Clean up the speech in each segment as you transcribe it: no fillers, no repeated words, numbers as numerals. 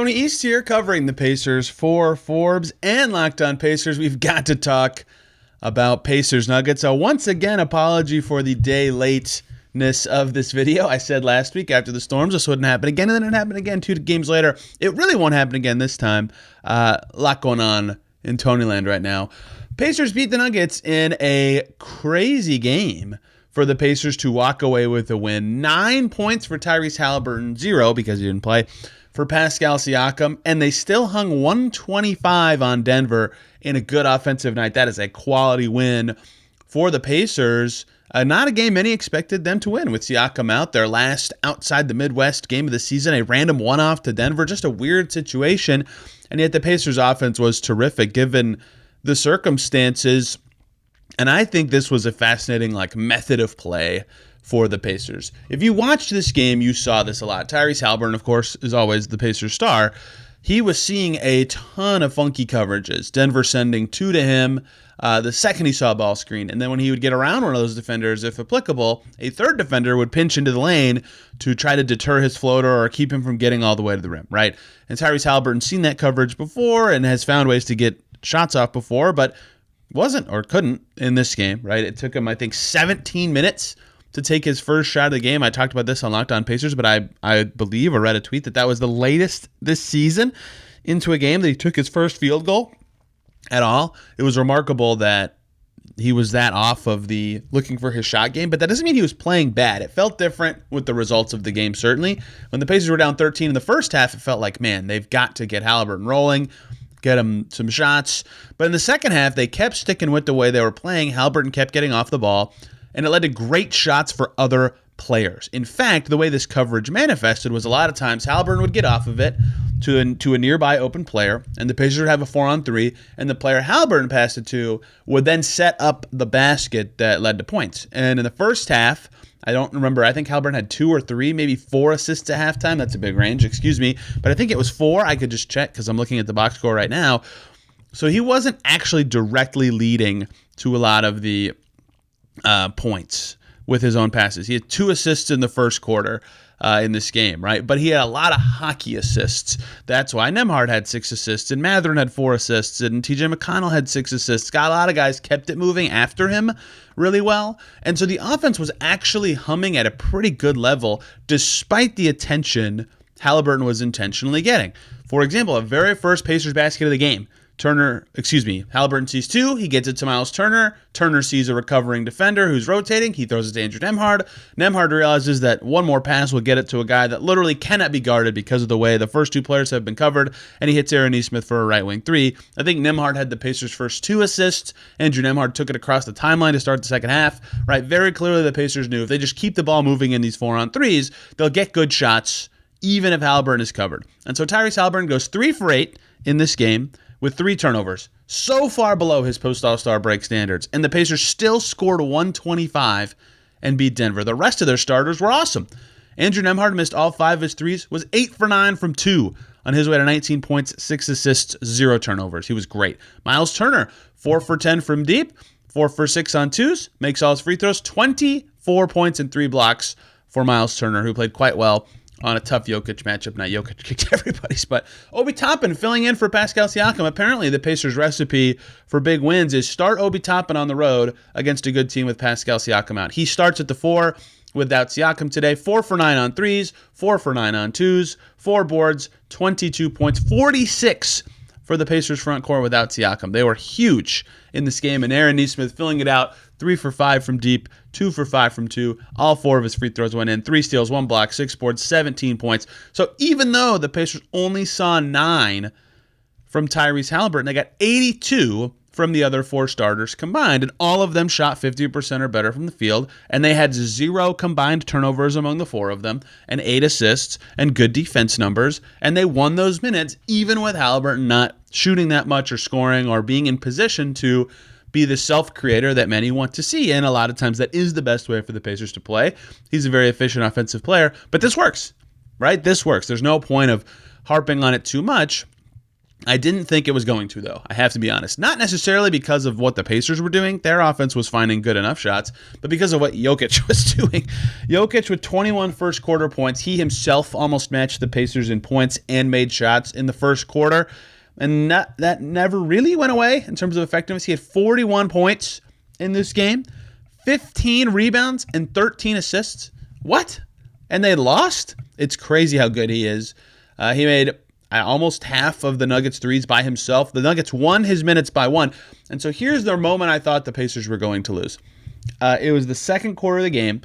Tony East here covering the Pacers for Forbes and Locked On Pacers. We've got to talk about Pacers Nuggets. So once again, apology for the day lateness of this video. I said last week after the Storms this wouldn't happen again, and then it happened again 2 games later. It really won't happen again this time. A lot going on in Tonyland right now. Pacers beat the Nuggets in a crazy game for the Pacers to walk away with a win. 9 points for Tyrese Haliburton, 0 because he didn't play, for Pascal Siakam, and they still hung 125 on Denver in a good offensive night. That is a quality win for the Pacers. Not a game many expected them to win with Siakam out. Their last outside the Midwest game of the season, a random one-off to Denver, just a weird situation, and yet the Pacers offense was terrific given the circumstances. And I think this was a fascinating method of play for the Pacers. If you watched this game, you saw this a lot. Tyrese Haliburton, of course, is always the Pacers star. He was seeing a ton of funky coverages. Denver sending 2 to him the second he saw a ball screen. And then when he would get around one of those defenders, if applicable, a third defender would pinch into the lane to try to deter his floater or keep him from getting all the way to the rim, right? And Tyrese Haliburton's seen that coverage before and has found ways to get shots off before, but wasn't or couldn't in this game, right? It took him, I think, 17 minutes to take his first shot of the game. I talked about this on Locked On Pacers, but I believe or read a tweet that was the latest this season into a game that he took his first field goal at all. It was remarkable that he was that off of the looking for his shot game, but that doesn't mean he was playing bad. It felt different with the results of the game, certainly. When the Pacers were down 13 in the first half, it felt like, man, they've got to get Haliburton rolling, get him some shots. But in the second half, they kept sticking with the way they were playing. Haliburton kept getting off the ball, and it led to great shots for other players. In fact, the way this coverage manifested was a lot of times Haliburton would get off of it to a nearby open player, and the Pacers would have a 4-on-3, and the player Haliburton passed it to would then set up the basket that led to points. And in the first half, I don't remember, I think Haliburton had 2 or 3, maybe 4 assists at halftime. That's a big range, excuse me. But I think it was 4. I could just check because I'm looking at the box score right now. So he wasn't actually directly leading to a lot of the points with his own passes. He had 2 assists in the first quarter in this game, right? But he had a lot of hockey assists. That's why Nembhard had 6 assists, and Mathurin had 4 assists, and TJ McConnell had 6 assists. Got a lot of guys kept it moving after him really well. And so the offense was actually humming at a pretty good level, despite the attention Haliburton was intentionally getting. For example, a very first Pacers basket of the game. Haliburton sees 2. He gets it to Miles Turner. Turner sees a recovering defender who's rotating. He throws it to Andrew Nembhard. Nembhard realizes that one more pass will get it to a guy that literally cannot be guarded because of the way the first 2 players have been covered, and he hits Aaron Nesmith for a right wing 3. I think Nembhard had the Pacers' first 2 assists. Andrew Nembhard took it across the timeline to start the second half, right? Very clearly the Pacers knew if they just keep the ball moving in these 4-on-3s, they'll get good shots even if Haliburton is covered. And so Tyrese Haliburton goes 3 for 8 in this game, with 3 turnovers, so far below his post-All-Star break standards. And the Pacers still scored 125 and beat Denver. The rest of their starters were awesome. Andrew Nembhard missed all 5 of his threes, was 8 for 9 from 2 on his way to 19 points, 6 assists, 0 turnovers. He was great. Miles Turner, 4 for 10 from deep, 4 for 6 on 2s, makes all his free throws, 24 points and 3 blocks for Miles Turner, who played quite well on a tough Jokic matchup. Not Jokic kicked everybody's, but Obi Toppin filling in for Pascal Siakam. Apparently, the Pacers' recipe for big wins is start Obi Toppin on the road against a good team with Pascal Siakam out. He starts at the 4 without Siakam today. 4 for 9 on 3s, 4 for 9 on 2s, 4 boards, 22 points, 46 for the Pacers' front court without Siakam. They were huge in this game, and Aaron Nesmith filling it out, 3 for 5 from deep, 2 for 5 from 2. All 4 of his free throws went in. 3 steals, 1 block, 6 boards, 17 points. So even though the Pacers only saw 9 from Tyrese Haliburton, they got 82 from the other 4 starters combined, and all of them shot 50% or better from the field, and they had 0 combined turnovers among the 4 of them, and 8 assists, and good defense numbers, and they won those minutes even with Haliburton not shooting that much or scoring or being in position to be the self-creator that many want to see, and a lot of times that is the best way for the Pacers to play. He's a very efficient offensive player, but this works, right? This works. There's no point of harping on it too much. I didn't think it was going to, though. I have to be honest. Not necessarily because of what the Pacers were doing. Their offense was finding good enough shots, but because of what Jokic was doing. Jokic with 21 first quarter points. He himself almost matched the Pacers in points and made shots in the first quarter. And that never really went away in terms of effectiveness. He had 41 points in this game, 15 rebounds, and 13 assists. What? And they lost? It's crazy how good he is. He made almost half of the Nuggets threes by himself. The Nuggets won his minutes by 1. And so here's the moment I thought the Pacers were going to lose. It was the second quarter of the game,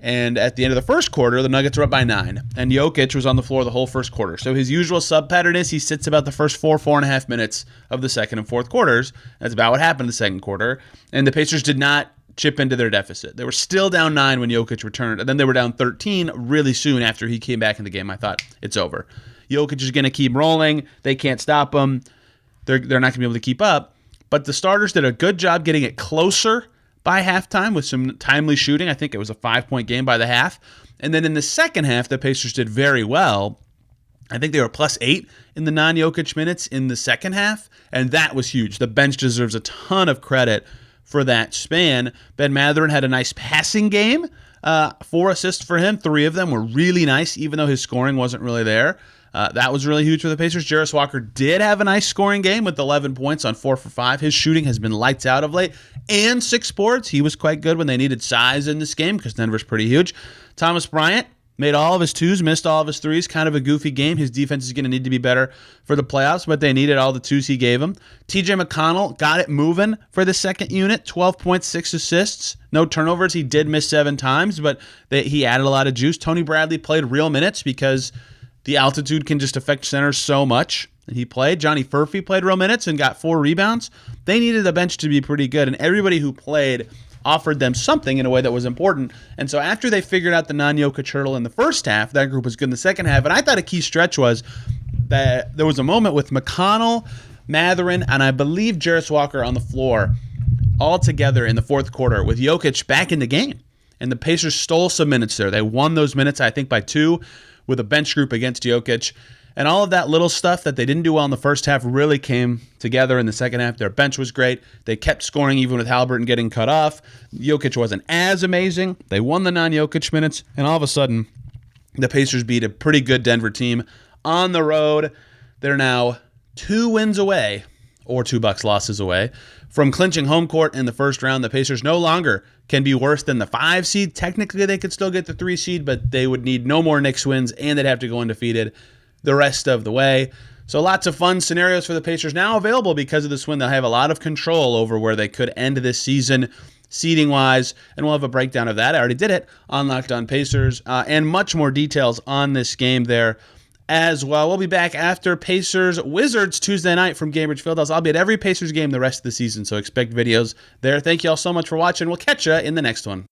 and at the end of the first quarter, the Nuggets were up by 9, and Jokic was on the floor the whole first quarter. So his usual sub pattern is he sits about the first 4.5 minutes of the second and fourth quarters. That's about what happened in the second quarter, and the Pacers did not chip into their deficit. They were still down 9 when Jokic returned, and then they were down 13 really soon after he came back in the game. I thought, it's over. Jokic is going to keep rolling. They can't stop him. They're not going to be able to keep up. But the starters did a good job getting it closer by halftime with some timely shooting. I think it was a 5-point game by the half. And then in the second half, the Pacers did very well. I think they were +8 in the non-Jokic minutes in the second half, and that was huge. The bench deserves a ton of credit for that span. Ben Mathurin had a nice passing game. 4 assists for him. 3 of them were really nice, even though his scoring wasn't really there. That was really huge for the Pacers. Jarris Walker did have a nice scoring game with 11 points on 4 for 5. His shooting has been lights out of late. And 6 boards. He was quite good when they needed size in this game because Denver's pretty huge. Thomas Bryant made all of his 2s, missed all of his 3s. Kind of a goofy game. His defense is going to need to be better for the playoffs, but they needed all the 2s he gave them. TJ McConnell got it moving for the second unit. 12.6 assists. No turnovers. He did miss 7 times, but he added a lot of juice. Tony Bradley played real minutes because the altitude can just affect centers so much. And he played. Johnny Furphy played real minutes and got 4 rebounds. They needed the bench to be pretty good, and everybody who played offered them something in a way that was important. And so after they figured out the non-Jokic hurdle in the first half, that group was good in the second half. And I thought a key stretch was that there was a moment with McConnell, Mathurin, and I believe Jarris Walker on the floor all together in the fourth quarter with Jokic back in the game. And the Pacers stole some minutes there. They won those minutes, I think, by 2 with a bench group against Jokic. And all of that little stuff that they didn't do well in the first half really came together in the second half. Their bench was great. They kept scoring even with Haliburton getting cut off. Jokic wasn't as amazing. They won the non-Jokic minutes. And all of a sudden, the Pacers beat a pretty good Denver team on the road. They're now 2 wins away, or $2 losses away, from clinching home court in the first round. The Pacers no longer can be worse than the 5 seed. Technically, they could still get the 3 seed, but they would need no more Knicks wins, and they'd have to go undefeated the rest of the way. So lots of fun scenarios for the Pacers now available because of this win. They'll have a lot of control over where they could end this season seeding-wise, and we'll have a breakdown of that. I already did it on Locked On Pacers, and much more details on this game there as well. We'll be back after Pacers-Wizards Tuesday night from Gainbridge Fieldhouse. I'll be at every Pacers game the rest of the season, so expect videos there. Thank you all so much for watching. We'll catch you in the next one.